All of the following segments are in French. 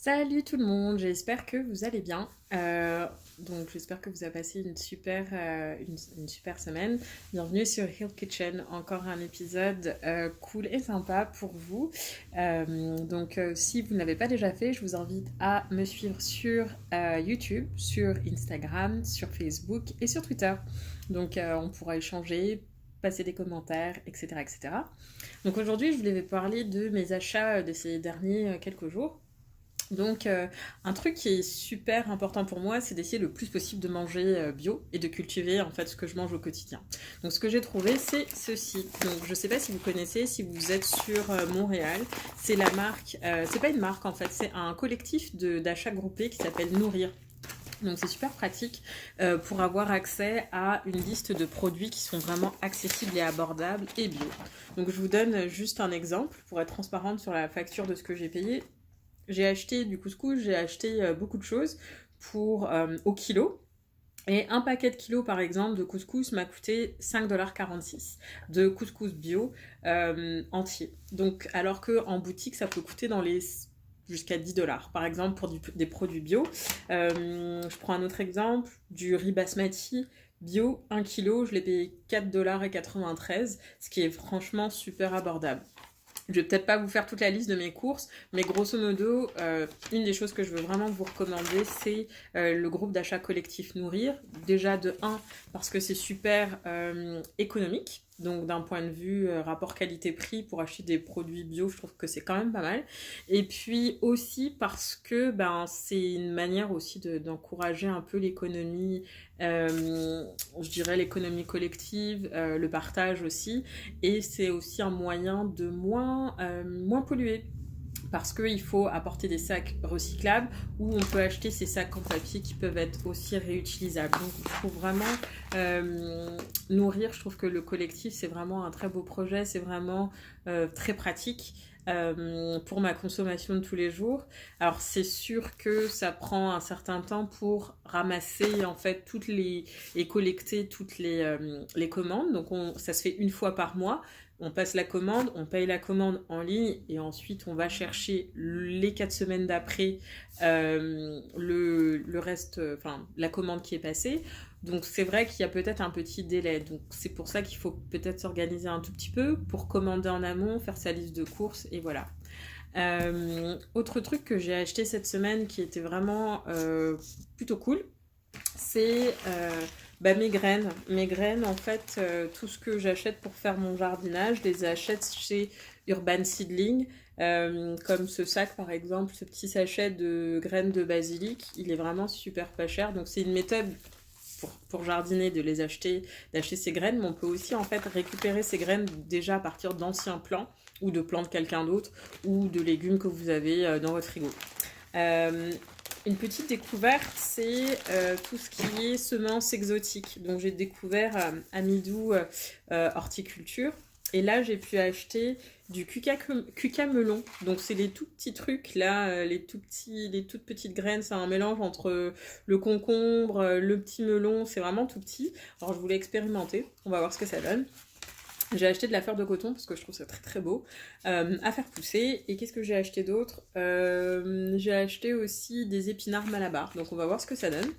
Salut tout le monde, j'espère que vous allez bien. Donc j'espère que vous avez passé une super semaine. Bienvenue sur Hill Kitchen, encore un épisode cool et sympa pour vous. Si vous ne l'avez pas déjà fait, je vous invite à me suivre sur YouTube, sur Instagram, sur Facebook et sur Twitter. On pourra échanger, passer des commentaires, etc. etc. Donc aujourd'hui, je voulais parler de mes achats de ces derniers quelques jours. Donc, un truc qui est super important pour moi, c'est d'essayer le plus possible de manger bio et de cultiver en fait ce que je mange au quotidien. Donc, ce que j'ai trouvé, c'est ceci. Donc, je sais pas si vous connaissez, si vous êtes sur Montréal, c'est la marque, c'est pas une marque en fait, c'est un collectif d'achats groupés qui s'appelle Nourrir. Donc c'est super pratique pour avoir accès à une liste de produits qui sont vraiment accessibles et abordables et bio. Donc je vous donne juste un exemple pour être transparente sur la facture de ce que j'ai payé. J'ai acheté du couscous, j'ai acheté beaucoup de choses au kilo. Et un paquet de kilos, par exemple, de couscous m'a coûté 5,46 $ de couscous bio entier. Donc, alors qu'en boutique, ça peut coûter jusqu'à 10 $, par exemple, pour des produits bio. Je prends un autre exemple, du riz basmati bio, 1 kilo, je l'ai payé 4,93 $, ce qui est franchement super abordable. Je vais peut-être pas vous faire toute la liste de mes courses, mais grosso modo, une des choses que je veux vraiment vous recommander, c'est le groupe d'achat collectif Nourrir. Déjà de 1, parce que c'est super économique. Donc d'un point de vue rapport qualité-prix, pour acheter des produits bio, je trouve que c'est quand même pas mal. Et puis aussi parce que c'est une manière aussi d'encourager un peu l'économie, je dirais l'économie collective, le partage aussi. Et c'est aussi un moyen de moins polluer. Parce qu'il faut apporter des sacs recyclables ou on peut acheter ces sacs en papier qui peuvent être aussi réutilisables. Donc je trouve vraiment Nourrir, je trouve que le collectif c'est vraiment un très beau projet, c'est vraiment très pratique. Pour ma consommation de tous les jours. Alors c'est sûr que ça prend un certain temps pour ramasser en fait et collecter toutes les commandes. Donc ça se fait une fois par mois. On passe la commande, on paye la commande en ligne et ensuite on va chercher les 4 semaines d'après le reste, enfin la commande qui est passée. Donc c'est vrai qu'il y a peut-être un petit délai. Donc c'est pour ça qu'il faut peut-être s'organiser un tout petit peu pour commander en amont, faire sa liste de courses et voilà. Autre truc que j'ai acheté cette semaine qui était vraiment plutôt cool, c'est mes graines. Mes graines, en fait, tout ce que j'achète pour faire mon jardinage, je les achète chez Urban Seedling. Comme ce sac, par exemple, ce petit sachet de graines de basilic, il est vraiment super pas cher. Donc c'est une méthode pour jardiner d'acheter ces graines, mais on peut aussi en fait récupérer ces graines déjà à partir d'anciens plants ou de plants de quelqu'un d'autre ou de légumes que vous avez dans votre frigo. Une petite découverte, c'est tout ce qui est semences exotiques. Donc j'ai découvert Amidou horticulture. Et là, j'ai pu acheter du cucamelon. Donc c'est les tout petits trucs là, les toutes petites graines. C'est un mélange entre le concombre, le petit melon. C'est vraiment tout petit. Alors je voulais expérimenter. On va voir ce que ça donne. J'ai acheté de la fleur de coton parce que je trouve ça très très beau à faire pousser. Et qu'est-ce que j'ai acheté d'autre? J'ai acheté aussi des épinards malabar. Donc on va voir ce que ça donne.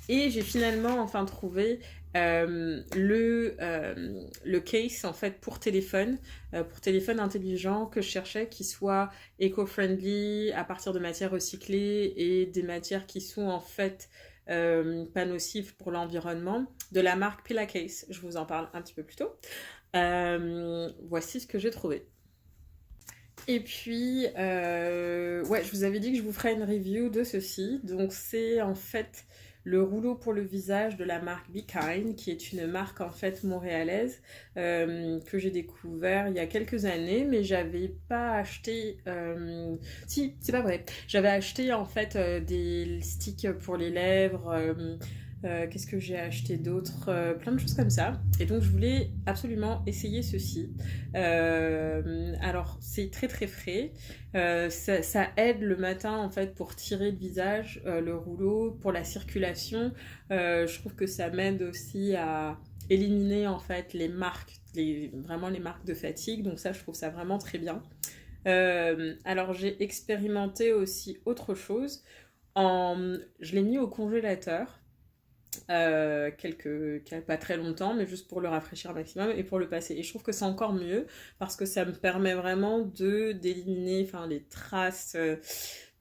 Et j'ai finalement enfin trouvé le case en fait pour téléphone intelligent que je cherchais, qui soit éco-friendly, à partir de matières recyclées et des matières qui sont en fait pas nocives pour l'environnement, de la marque Pillacase. Je vous en parle un petit peu plus tôt. Voici ce que j'ai trouvé. Et puis, je vous avais dit que je vous ferais une review de ceci. Donc, c'est en fait le rouleau pour le visage de la marque Be Kind, qui est une marque en fait montréalaise que j'ai découvert il y a quelques années, mais j'avais pas acheté. Si, c'est pas vrai. J'avais acheté en fait des sticks pour les lèvres. Qu'est-ce que j'ai acheté d'autre? Plein de choses comme ça. Et donc je voulais absolument essayer ceci. Alors c'est très très frais. Ça aide le matin en fait pour tirer le visage, le rouleau, pour la circulation. Je trouve que ça m'aide aussi à éliminer en fait les marques, vraiment les marques de fatigue. Donc ça je trouve ça vraiment très bien. Alors j'ai expérimenté aussi autre chose. Je l'ai mis au congélateur, pas très longtemps, mais juste pour le rafraîchir un maximum et pour le passer. Et je trouve que c'est encore mieux parce que ça me permet vraiment d'éliminer enfin, les traces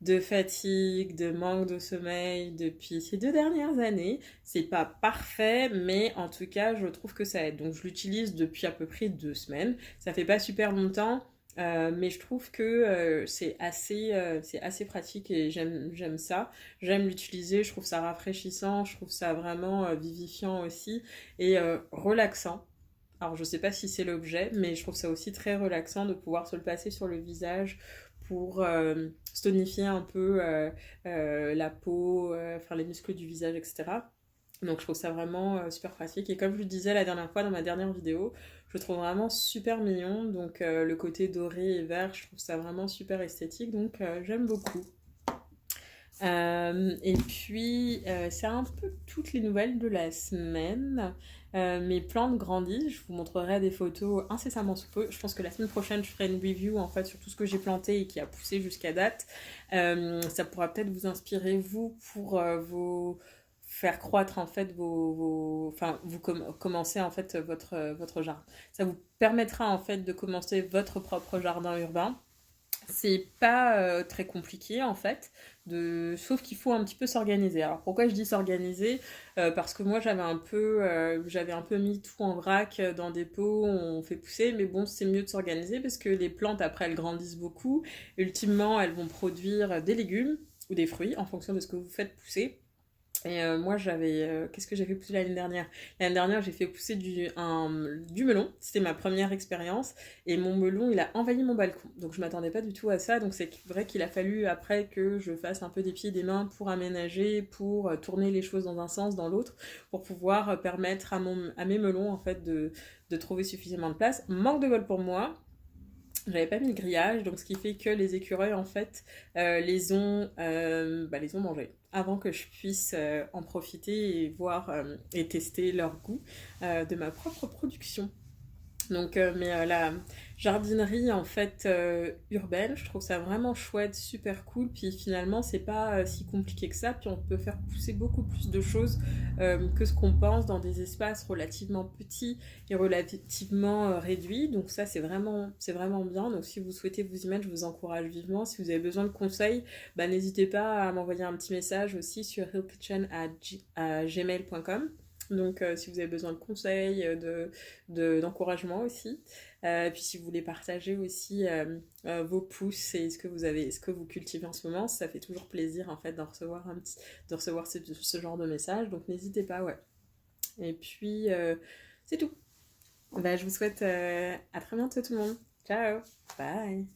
de fatigue, de manque de sommeil depuis ces 2 dernières années. C'est pas parfait, mais en tout cas, je trouve que ça aide. Donc je l'utilise depuis à peu près 2 semaines. Ça fait pas super longtemps. Mais je trouve que c'est assez pratique et j'aime ça. J'aime l'utiliser, je trouve ça rafraîchissant, je trouve ça vraiment vivifiant aussi et relaxant. Alors je sais pas si c'est l'objet, mais je trouve ça aussi très relaxant de pouvoir se le passer sur le visage pour tonifier un peu la peau, enfin les muscles du visage, etc. Donc je trouve ça vraiment super pratique. Et comme je le disais la dernière fois dans ma dernière vidéo, je le trouve vraiment super mignon. Donc le côté doré et vert, je trouve ça vraiment super esthétique. Donc j'aime beaucoup. Et puis, c'est un peu toutes les nouvelles de la semaine. Mes plantes grandissent, je vous montrerai des photos incessamment sous peu. Je pense que la semaine prochaine, je ferai une review en fait sur tout ce que j'ai planté et qui a poussé jusqu'à date. Ça pourra peut-être vous inspirer, vous, pour vos faire croître en fait enfin vous commencer en fait votre jardin. Ça vous permettra en fait de commencer votre propre jardin urbain. C'est pas très compliqué en fait, sauf qu'il faut un petit peu s'organiser. Alors pourquoi je dis s'organiser? Parce que moi j'avais un peu mis tout en vrac dans des pots, on fait pousser, mais bon c'est mieux de s'organiser parce que les plantes après elles grandissent beaucoup. Ultimement elles vont produire des légumes ou des fruits en fonction de ce que vous faites pousser. Et moi, qu'est-ce que j'ai fait pousser l'année dernière? L'année dernière, j'ai fait pousser du melon. C'était ma première expérience. Et mon melon, il a envahi mon balcon. Donc, je m'attendais pas du tout à ça. Donc, c'est vrai qu'il a fallu après que je fasse un peu des pieds et des mains pour aménager, pour tourner les choses dans un sens, dans l'autre, pour pouvoir permettre à mes melons, en fait, de trouver suffisamment de place. Manque de bol pour moi. J'avais pas mis le grillage, donc ce qui fait que les écureuils, en fait, les ont mangés avant que je puisse en profiter et voir et tester leur goût de ma propre production. Donc, la jardinerie en fait urbaine, je trouve ça vraiment chouette, super cool. Puis finalement, c'est pas si compliqué que ça. Puis on peut faire pousser beaucoup plus de choses que ce qu'on pense dans des espaces relativement petits et relativement réduits. Donc ça, c'est vraiment bien. Donc si vous souhaitez vous y mettre, je vous encourage vivement. Si vous avez besoin de conseils, bah, n'hésitez pas à m'envoyer un petit message aussi sur hillkitchen@gmail.com. Donc, si vous avez besoin de conseils, d'encouragement aussi. Puis, si vous voulez partager aussi vos pousses et ce que vous cultivez en ce moment, ça fait toujours plaisir en fait de recevoir ce genre de message. Donc, n'hésitez pas, ouais. Et puis, c'est tout. Bah, je vous souhaite à très bientôt tout le monde. Ciao, bye.